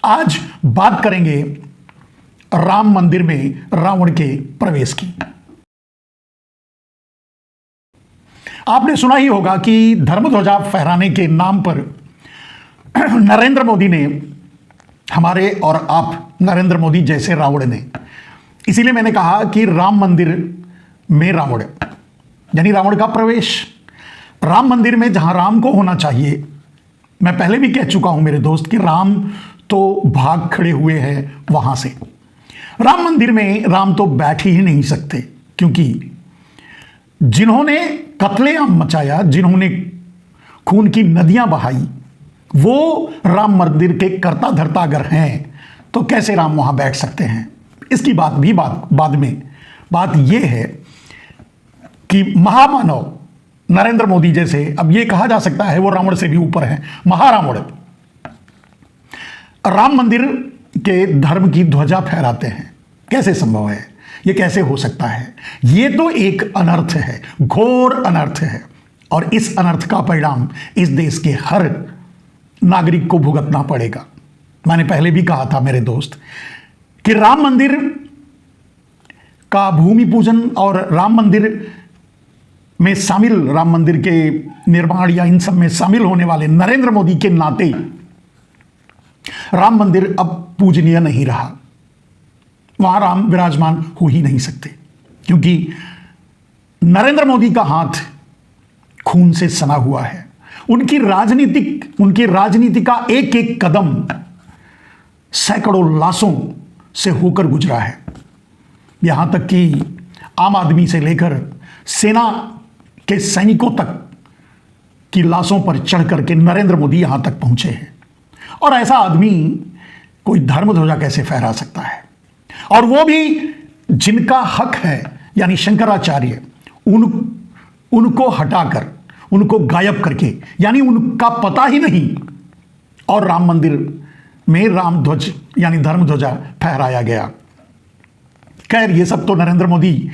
आज बात करेंगे राम मंदिर में रावण के प्रवेश की। आपने सुना ही होगा कि धर्मध्वजा फहराने के नाम पर नरेंद्र मोदी ने, हमारे और आप नरेंद्र मोदी जैसे रावण ने, इसीलिए मैंने कहा कि राम मंदिर में रावण यानी रावण का प्रवेश। राम मंदिर में जहां राम को होना चाहिए, मैं पहले भी कह चुका हूं मेरे दोस्त कि राम तो भाग खड़े हुए हैं वहां से। राम मंदिर में राम तो बैठ ही नहीं सकते, क्योंकि जिन्होंने कत्लेआम मचाया, जिन्होंने खून की नदियां बहाई, वो राम मंदिर के कर्ता धर्ता अगर हैं तो कैसे राम वहां बैठ सकते हैं? इसकी बात भी बाद में। बात यह है कि महामानव नरेंद्र मोदी जैसे, अब यह कहा जा सकता है वो रावण से भी ऊपर है, महारावण, राम मंदिर के धर्म की ध्वजा फहराते हैं। कैसे संभव है? यह कैसे हो सकता है? यह तो एक अनर्थ है, घोर अनर्थ है, और इस अनर्थ का परिणाम इस देश के हर नागरिक को भुगतना पड़ेगा। मैंने पहले भी कहा था मेरे दोस्त कि राम मंदिर का भूमि पूजन और राम मंदिर में शामिल, राम मंदिर के निर्माण या इन सब में शामिल होने वाले नरेंद्र मोदी के नाते राम मंदिर अब पूजनीय नहीं रहा। वहां राम विराजमान हो ही नहीं सकते, क्योंकि नरेंद्र मोदी का हाथ खून से सना हुआ है। उनकी राजनीति का एक एक कदम सैकड़ों लाशों से होकर गुजरा है। यहां तक कि आम आदमी से लेकर सेना के सैनिकों तक की लाशों पर चढ़ करके नरेंद्र मोदी यहां तक पहुंचे हैं। और ऐसा आदमी कोई धर्म ध्वजा कैसे फहरा सकता है? और वो भी जिनका हक है, यानी शंकराचार्य, उनको हटाकर, उनको गायब करके, यानी उनका पता ही नहीं, और राम मंदिर में राम ध्वज यानी धर्म ध्वजा फहराया गया। खैर, ये सब तो नरेंद्र मोदी,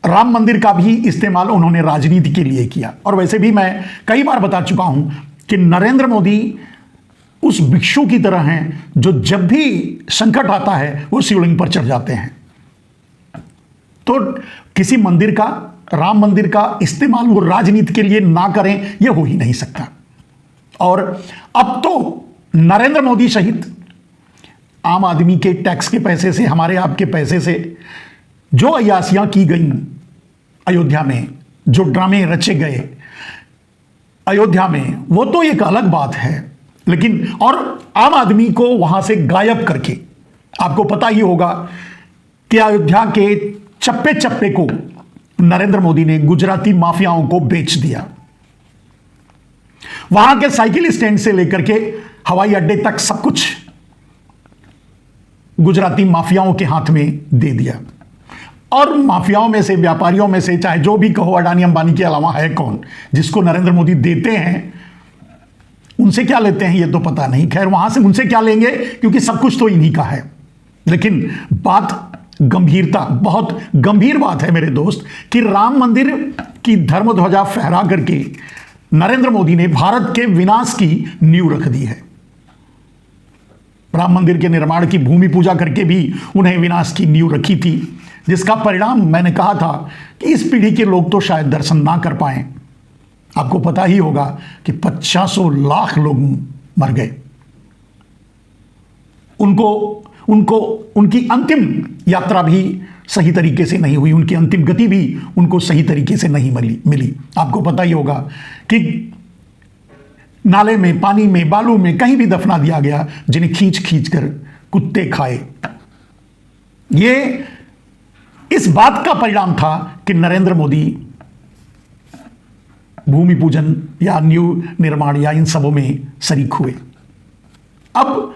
राम मंदिर का भी इस्तेमाल उन्होंने राजनीति के लिए किया। और वैसे भी मैं कई बार बता चुका हूं कि नरेंद्र मोदी उस भिक्षु की तरह हैं जो जब भी संकट आता है वो शिवलिंग पर चढ़ जाते हैं। तो किसी मंदिर का, राम मंदिर का इस्तेमाल वो राजनीति के लिए ना करें, यह हो ही नहीं सकता। और अब तो नरेंद्र मोदी सहित आम आदमी के टैक्स के पैसे से, हमारे आपके पैसे से जो अय्यासियां की गई अयोध्या में, जो ड्रामे रचे गए अयोध्या में, वो तो एक अलग बात है। लेकिन और आम आदमी को वहां से गायब करके, आपको पता ही होगा कि अयोध्या के चप्पे चप्पे को नरेंद्र मोदी ने गुजराती माफियाओं को बेच दिया। वहां के साइकिल स्टैंड से लेकर के हवाई अड्डे तक सब कुछ गुजराती माफियाओं के हाथ में दे दिया। और माफियाओं में से, व्यापारियों में से, चाहे जो भी कहो, अडानी अंबानी के अलावा है कौन जिसको नरेंद्र मोदी देते हैं? उनसे क्या लेते हैं ये तो पता नहीं। खैर, वहां से उनसे क्या लेंगे, क्योंकि सब कुछ तो इन्हीं का है। लेकिन बात गंभीरता, बहुत गंभीर बात है मेरे दोस्त, कि राम मंदिर की धर्म ध्वजा फहरा करके नरेंद्र मोदी ने भारत के विनाश की नींव रख दी है। राम मंदिर के निर्माण की भूमि पूजा करके भी उन्हें विनाश की नींव रखी थी, जिसका परिणाम मैंने कहा था कि इस पीढ़ी के लोग तो शायद दर्शन ना कर पाए। आपको पता ही होगा कि 50 लाख लोग मर गए। उनकी अंतिम यात्रा भी सही तरीके से नहीं हुई, उनकी अंतिम गति भी उनको सही तरीके से नहीं मिली। आपको पता ही होगा कि नाले में, पानी में, बालू में कहीं भी दफना दिया गया, जिन्हें खींच खींच कर कुत्ते खाए। ये इस बात का परिणाम था कि नरेंद्र मोदी भूमि पूजन या न्यू निर्माण या इन सबों में शरीक हुए। अब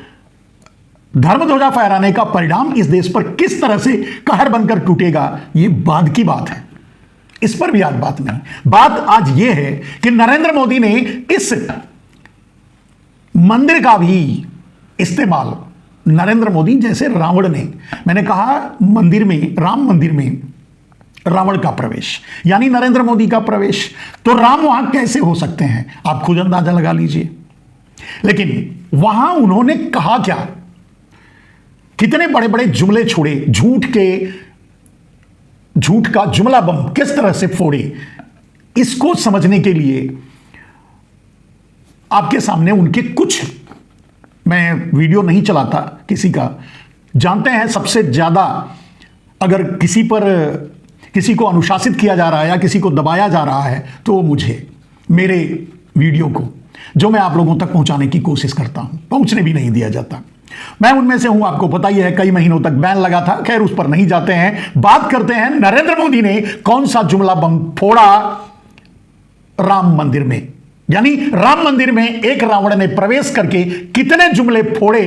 धर्म ध्वजा फहराने का परिणाम इस देश पर किस तरह से कहर बनकर टूटेगा, ये बाद की बात है, इस पर भी आज बात नहीं। बात आज ये है कि नरेंद्र मोदी ने इस मंदिर का भी इस्तेमाल, नरेंद्र मोदी जैसे रावण ने, मैंने कहा मंदिर में, राम मंदिर में रावण का प्रवेश यानी नरेंद्र मोदी का प्रवेश, तो राम वहां कैसे हो सकते हैं? आप खुद अंदाजा लगा लीजिए। लेकिन वहां उन्होंने कहा क्या? कितने बड़े बड़े जुमले छोड़े, झूठ का जुमला बम किस तरह से फोड़े, इसको समझने के लिए आपके सामने उनके कुछ, मैं वीडियो नहीं चलाता किसी का, जानते हैं सबसे ज्यादा अगर किसी को अनुशासित किया जा रहा है या किसी को दबाया जा रहा है तो मुझे, मेरे वीडियो को जो मैं आप लोगों तक पहुंचाने की कोशिश करता हूं, पहुंचने भी नहीं दिया जाता। मैं उनमें से हूं, आपको पता ही है, कई महीनों तक बैन लगा था। खैर उस पर नहीं जाते हैं, बात करते हैं नरेंद्र मोदी ने कौन सा जुमला बम फोड़ा राम मंदिर में, यानी राम मंदिर में एक रावण ने प्रवेश करके कितने जुमले फोड़े,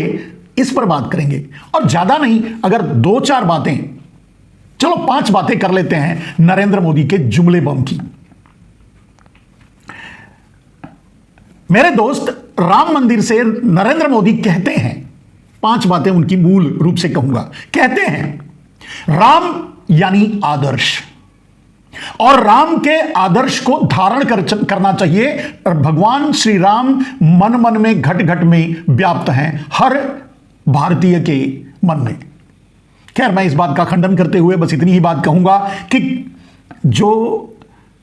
इस पर बात करेंगे। और ज्यादा नहीं, अगर 2-4 बातें, चलो 5 बातें कर लेते हैं नरेंद्र मोदी के जुमले बम की। मेरे दोस्त, राम मंदिर से नरेंद्र मोदी कहते हैं, 5 बातें उनकी मूल रूप से कहूंगा। कहते हैं राम यानी आदर्श, और राम के आदर्श को धारण करना चाहिए। भगवान श्री राम मन मन में घट घट में व्याप्त हैं, हर भारतीय के मन में। खैर मैं इस बात का खंडन करते हुए बस इतनी ही बात कहूंगा कि जो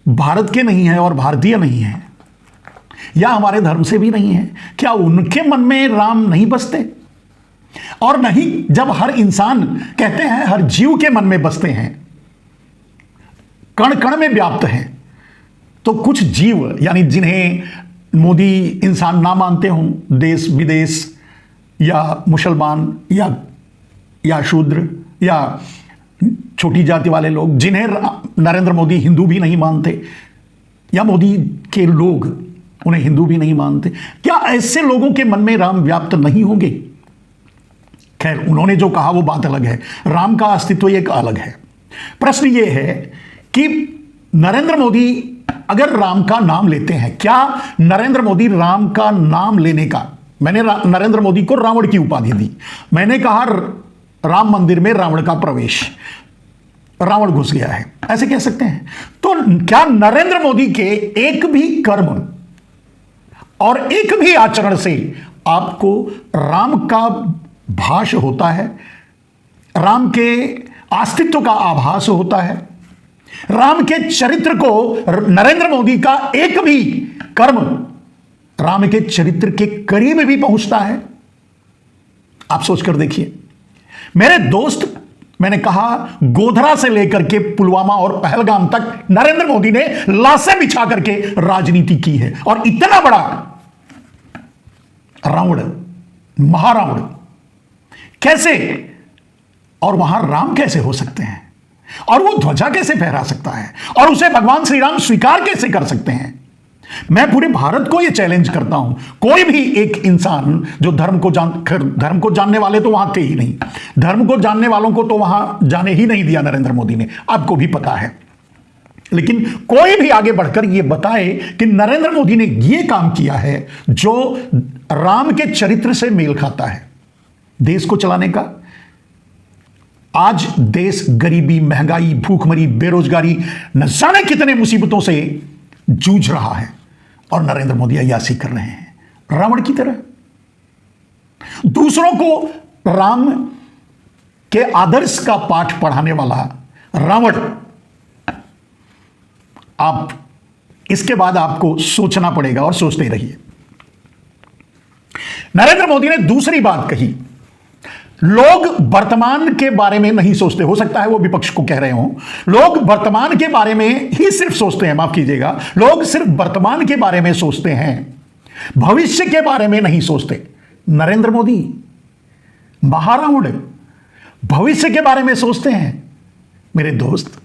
भारत के नहीं है और भारतीय नहीं है या हमारे धर्म से भी नहीं है, क्या उनके मन में राम नहीं बसते? और नहीं, जब हर इंसान, कहते हैं हर जीव के मन में बसते हैं, कण कण में व्याप्त हैं, तो कुछ जीव यानी जिन्हें मोदी इंसान ना मानते हों, देश विदेश या मुसलमान या शूद्र या छोटी जाति वाले लोग, जिन्हें नरेंद्र मोदी हिंदू भी नहीं मानते या मोदी के लोग उन्हें हिंदू भी नहीं मानते, क्या ऐसे लोगों के मन में राम व्याप्त नहीं होंगे? खैर उन्होंने जो कहा वो बात अलग है, राम का अस्तित्व एक अलग है। प्रश्न ये है कि नरेंद्र मोदी अगर राम का नाम लेते हैं, क्या नरेंद्र मोदी राम का नाम लेने का, मैंने नरेंद्र मोदी को रावण की उपाधि दी, मैंने कहा राम मंदिर में रावण का प्रवेश, रावण घुस गया है, ऐसे कह सकते हैं। तो क्या नरेंद्र मोदी के एक भी कर्म और एक भी आचरण से आपको राम का भास होता है, राम के अस्तित्व का आभास होता है, राम के चरित्र को, नरेंद्र मोदी का एक भी कर्म राम के चरित्र के करीब भी पहुंचता है? आप सोचकर देखिए मेरे दोस्त। मैंने कहा गोधरा से लेकर के पुलवामा और पहलगाम तक नरेंद्र मोदी ने लाशें बिछा करके राजनीति की है, और इतना बड़ा रावण, महारावण कैसे, और वहां राम कैसे हो सकते हैं, और वो ध्वजा कैसे फहरा सकता है, और उसे भगवान श्री राम स्वीकार कैसे कर सकते हैं? मैं पूरे भारत को यह चैलेंज करता हूं, कोई भी एक इंसान जो धर्म को जानने वाले तो वहां थे ही नहीं, धर्म को जानने वालों को तो वहां जाने ही नहीं दिया नरेंद्र मोदी ने, आपको भी पता है। लेकिन कोई भी आगे बढ़कर यह बताए कि नरेंद्र मोदी ने यह काम किया है जो राम के चरित्र से मेल खाता है देश को चलाने का। आज देश गरीबी, महंगाई, भूखमरी, बेरोजगारी, न जाने कितने मुसीबतों से जूझ रहा है, और नरेंद्र मोदी अय्यासी कर रहे हैं रावण की तरह। दूसरों को राम के आदर्श का पाठ पढ़ाने वाला रावण। आप इसके बाद आपको सोचना पड़ेगा, और सोचते रहिए। नरेंद्र मोदी ने दूसरी बात कही, लोग वर्तमान के बारे में नहीं सोचते, हो सकता है वो विपक्ष को कह रहे हो, लोग वर्तमान के बारे में ही सिर्फ सोचते हैं, माफ कीजिएगा, लोग सिर्फ वर्तमान के बारे में सोचते हैं, भविष्य के बारे में नहीं सोचते। नरेंद्र मोदी महारावण भविष्य के बारे में सोचते हैं। मेरे दोस्त,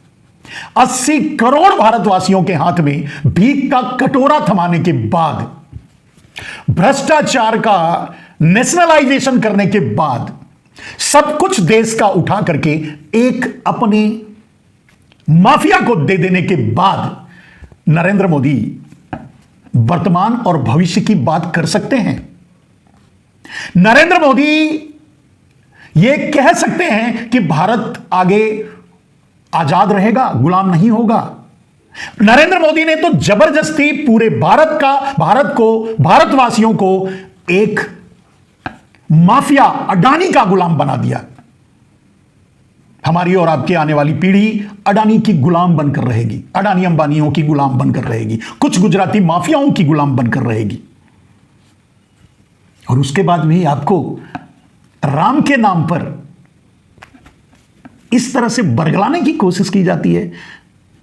80 करोड़ भारतवासियों के हाथ में भीख का कटोरा थमाने के बाद, भ्रष्टाचार का नेशनलाइजेशन करने के बाद, सब कुछ देश का उठा करके एक अपने माफिया को दे देने के बाद नरेंद्र मोदी वर्तमान और भविष्य की बात कर सकते हैं। नरेंद्र मोदी यह कह सकते हैं कि भारत आगे आजाद रहेगा, गुलाम नहीं होगा। नरेंद्र मोदी ने तो जबरदस्ती पूरे भारत को, भारतवासियों को एक माफिया, अडानी का गुलाम बना दिया। हमारी और आपके आने वाली पीढ़ी अडानी की गुलाम बनकर रहेगी, अडानी अंबानियों की गुलाम बनकर रहेगी, कुछ गुजराती माफियाओं की गुलाम बनकर रहेगी। और उसके बाद में आपको राम के नाम पर इस तरह से बरगलाने की कोशिश की जाती है।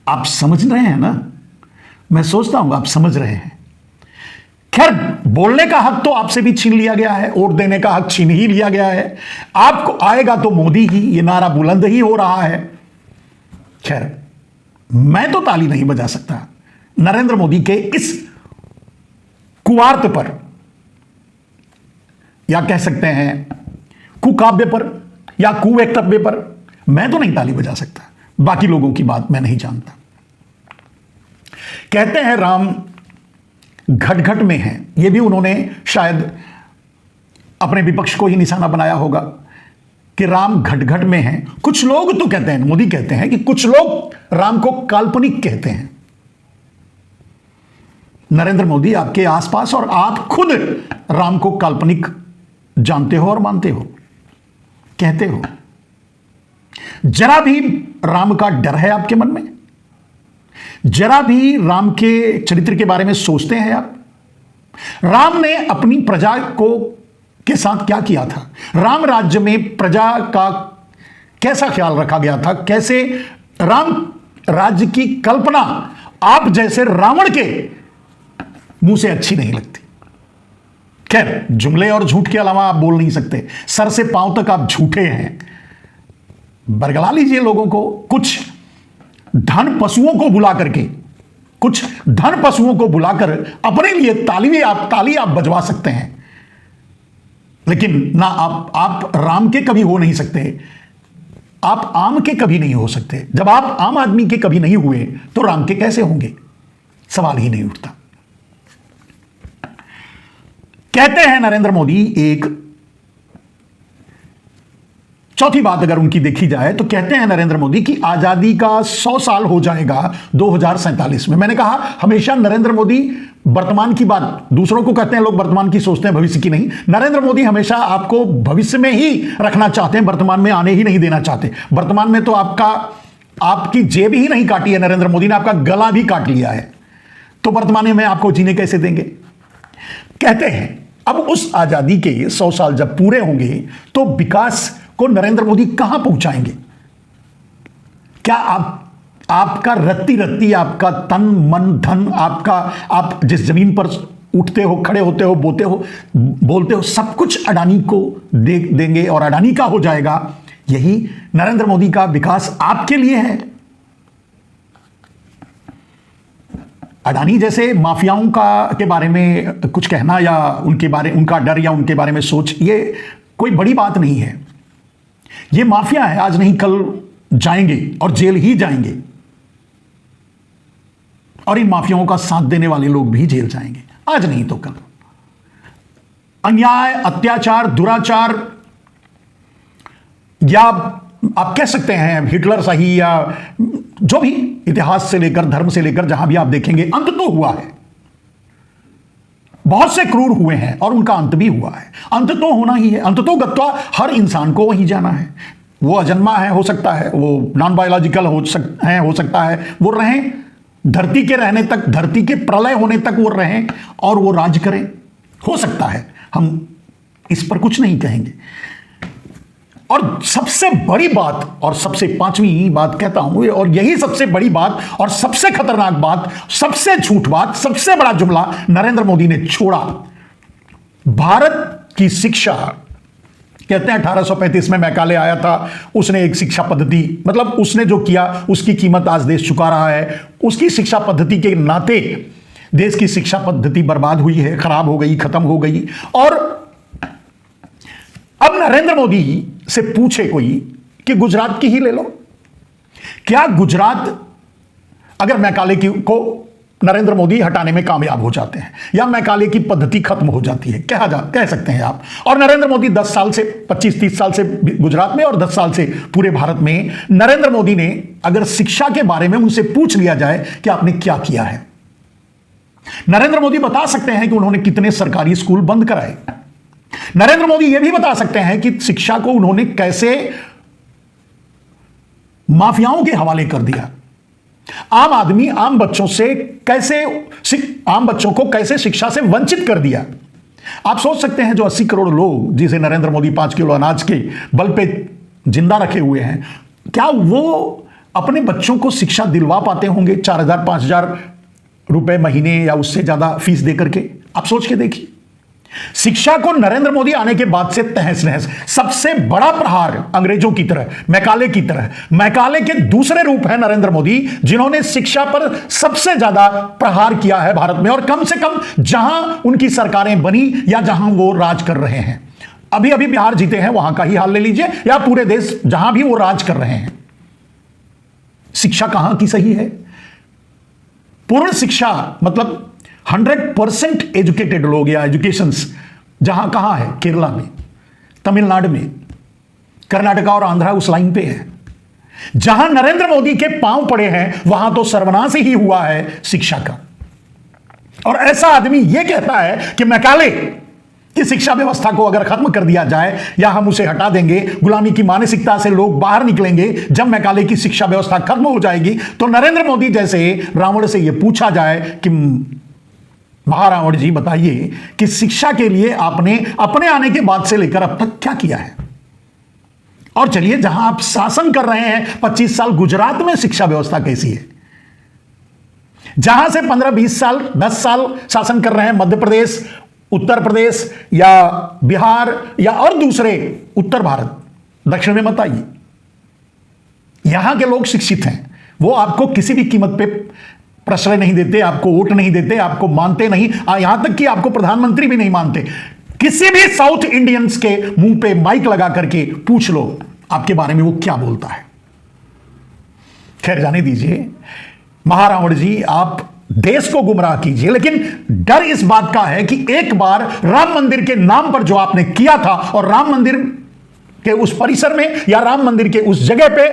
आप समझ रहे हैं ना? मैं सोचता हूं आप समझ रहे हैं। खैर, बोलने का हक तो आपसे भी छीन लिया गया है, वोट देने का हक छीन ही लिया गया है। आपको आएगा तो मोदी ही, ये नारा बुलंद ही हो रहा है। खैर, मैं तो ताली नहीं बजा सकता नरेंद्र मोदी के इस कुवार्त पर, या कह सकते हैं कुकाव्य पर या कुवक्तव्य पर। मैं तो नहीं ताली बजा सकता, बाकी लोगों की बात मैं नहीं जानता। कहते हैं राम घट घट में हैं, यह भी उन्होंने शायद अपने विपक्ष को ही निशाना बनाया होगा कि राम घट घट में हैं। कुछ लोग तो कहते हैं, मोदी कहते हैं कि कुछ लोग राम को काल्पनिक कहते हैं। नरेंद्र मोदी, आपके आसपास और आप खुद राम को काल्पनिक जानते हो और मानते हो, कहते हो। जरा भी राम का डर है आपके मन में? जरा भी राम के चरित्र के बारे में सोचते हैं आप? राम ने अपनी प्रजा को के साथ क्या किया था? राम राज्य में प्रजा का कैसा ख्याल रखा गया था? कैसे राम राज्य की कल्पना आप जैसे रावण के मुंह से अच्छी नहीं लगती। खैर, जुमले और झूठ के अलावा आप बोल नहीं सकते। सर से पांव तक आप झूठे हैं। बरगला लीजिए लोगों को। कुछ धन पशुओं को बुला करके, कुछ धन पशुओं को बुलाकर अपने लिए ताली आप बजवा सकते हैं, लेकिन ना आप राम के कभी हो नहीं सकते। आप आम के कभी नहीं हो सकते। जब आप आम आदमी के कभी नहीं हुए तो राम के कैसे होंगे? सवाल ही नहीं उठता। कहते हैं नरेंद्र मोदी, एक चौथी बात अगर उनकी देखी जाए तो कहते हैं नरेंद्र मोदी कि आजादी का 100 साल हो जाएगा 2047 में। मैंने कहा हमेशा नरेंद्र मोदी वर्तमान की बात, दूसरों को कहते हैं लोग वर्तमान की सोचते हैं, भविष्य की नहीं। नरेंद्र मोदी हमेशा आपको भविष्य में ही रखना चाहते हैं, वर्तमान में आने ही नहीं देना चाहते। वर्तमान में तो आपकी जेब ही नहीं काटी है नरेंद्र मोदी ने, आपका गला भी काट लिया है, तो वर्तमान में आपको जीने कैसे देंगे? कहते हैं अब उस आजादी के 100 साल जब पूरे होंगे तो विकास को नरेंद्र मोदी कहां पहुंचाएंगे? क्या आपका रत्ती रत्ती, आपका तन मन धन, आप जिस जमीन पर उठते हो, खड़े होते हो, बोलते हो, सब कुछ अडानी को दे देंगे और अडानी का हो जाएगा? यही नरेंद्र मोदी का विकास आपके लिए है? अडानी जैसे माफियाओं के बारे में कुछ कहना या उनका डर या उनके बारे में सोच, ये कोई बड़ी बात नहीं है। ये माफिया है, आज नहीं कल जाएंगे और जेल ही जाएंगे, और इन माफियाओं का साथ देने वाले लोग भी जेल जाएंगे, आज नहीं तो कल। अन्याय, अत्याचार, दुराचार, या आप कह सकते हैं हिटलर सही, या जो भी इतिहास से लेकर धर्म से लेकर जहां भी आप देखेंगे, अंत तो हुआ है। बहुत से क्रूर हुए हैं और उनका अंत भी हुआ है। अंत तो होना ही है। अंत तो गत्वा हर इंसान को वहीं जाना है। वो अजन्मा है, हो सकता है, वो नॉन बायोलॉजिकल हो सकता है, वो रहें धरती के रहने तक, धरती के प्रलय होने तक वो रहें और वो राज करें, हो सकता है। हम इस पर कुछ नहीं कहेंगे। और सबसे बड़ी बात, और सबसे पांचवी बात कहता हूं, और यही सबसे बड़ी बात और सबसे खतरनाक बात, सबसे झूठ बात, सबसे बड़ा जुमला नरेंद्र मोदी ने छोड़ा। भारत की शिक्षा, कहते हैं 1835 में मैकाले आया था, उसने एक शिक्षा पद्धति, मतलब उसने जो किया उसकी कीमत आज देश चुका रहा है। उसकी शिक्षा पद्धति के नाते देश की शिक्षा पद्धति बर्बाद हुई है, खराब हो गई, खत्म हो गई। और अब नरेंद्र मोदी से पूछे कोई कि गुजरात की ही ले लो, क्या गुजरात अगर मैकाले को नरेंद्र मोदी हटाने में कामयाब हो जाते हैं या मैकाले की पद्धति खत्म हो जाती है, कह सकते हैं आप, और नरेंद्र मोदी 10 साल से 25-30 साल से गुजरात में और 10 साल से पूरे भारत में, नरेंद्र मोदी ने अगर शिक्षा के बारे में उनसे पूछ लिया जाए कि आपने क्या किया है, नरेंद्र मोदी बता सकते हैं कि उन्होंने कितने सरकारी स्कूल बंद कराए। नरेंद्र मोदी यह भी बता सकते हैं कि शिक्षा को उन्होंने कैसे माफियाओं के हवाले कर दिया। आम आदमी, आम बच्चों को कैसे शिक्षा से वंचित कर दिया। आप सोच सकते हैं जो 80 करोड़ लोग जिसे नरेंद्र मोदी 5 किलो अनाज के बल पे जिंदा रखे हुए हैं, क्या वो अपने बच्चों को शिक्षा दिलवा पाते होंगे 4,000 5,000 रुपए महीने या उससे ज्यादा फीस देकर के? आप सोच के देखिए। शिक्षा को नरेंद्र मोदी आने के बाद से तहस नहस, सबसे बड़ा प्रहार अंग्रेजों की तरह, मैकाले की तरह। मैकाले के दूसरे रूप है नरेंद्र मोदी, जिन्होंने शिक्षा पर सबसे ज्यादा प्रहार किया है भारत में, और कम से कम जहां उनकी सरकारें बनी या जहां वो राज कर रहे हैं। अभी अभी बिहार जीते हैं, वहां का ही हाल ले लीजिए, या पूरे देश जहां भी वो राज कर रहे हैं। शिक्षा कहां की सही है? पूर्ण शिक्षा मतलब 100% एजुकेटेड लोग या एजुकेशंस जहां कहां है? केरला में, तमिलनाडु में, कर्नाटका और आंध्रा उस लाइन पे है। जहां नरेंद्र मोदी के पांव पड़े हैं वहां तो सर्वनाश ही हुआ है शिक्षा का। और ऐसा आदमी यह कहता है कि मैकाले की शिक्षा व्यवस्था को अगर खत्म कर दिया जाए या हम उसे हटा देंगे, गुलामी की मानसिकता से लोग बाहर निकलेंगे, जब मैकाले की शिक्षा व्यवस्था खत्म हो जाएगी तो नरेंद्र मोदी जैसे रावण से यह पूछा जाए कि महारावण जी बताइए कि शिक्षा के लिए आपने अपने आने के बाद से लेकर अब तक क्या किया है? और चलिए, जहां आप शासन कर रहे हैं 25 साल, गुजरात में शिक्षा व्यवस्था कैसी है? जहां से 15-20 साल 10 साल शासन कर रहे हैं मध्य प्रदेश, उत्तर प्रदेश या बिहार या और दूसरे उत्तर भारत, दक्षिण में मत आइए। यहां के लोग शिक्षित हैं, वो आपको किसी भी कीमत पे प्रश्रय नहीं देते, आपको वोट नहीं देते, आपको मानते नहीं, यहां तक कि आपको प्रधानमंत्री भी नहीं मानते। किसी भी साउथ इंडियंस के मुंह पे माइक लगा करके पूछ लो आपके बारे में वो क्या बोलता है। खैर, जाने दीजिए। महारावण जी, आप देश को गुमराह कीजिए, लेकिन डर इस बात का है कि एक बार राम मंदिर के नाम पर जो आपने किया था, और राम मंदिर के उस परिसर में या राम मंदिर के उस जगह पे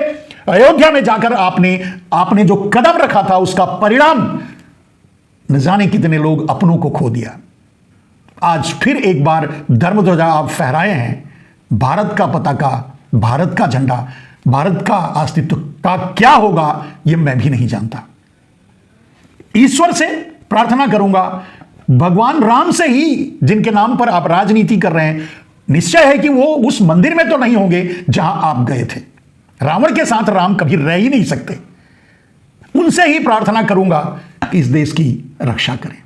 अयोध्या में जाकर आपने जो कदम रखा था, उसका परिणाम न जाने कितने लोग अपनों को खो दिया। आज फिर एक बार धर्मध्वजा आप फहराए हैं। भारत का पताका, भारत का झंडा, भारत का अस्तित्व का क्या होगा यह मैं भी नहीं जानता। ईश्वर से प्रार्थना करूंगा, भगवान राम से ही जिनके नाम पर आप राजनीति कर रहे हैं, निश्चय है कि वो उस मंदिर में तो नहीं होंगे जहां आप गए थे। रावण के साथ राम कभी रह ही नहीं सकते। उनसे ही प्रार्थना करूंगा इस देश की रक्षा करें।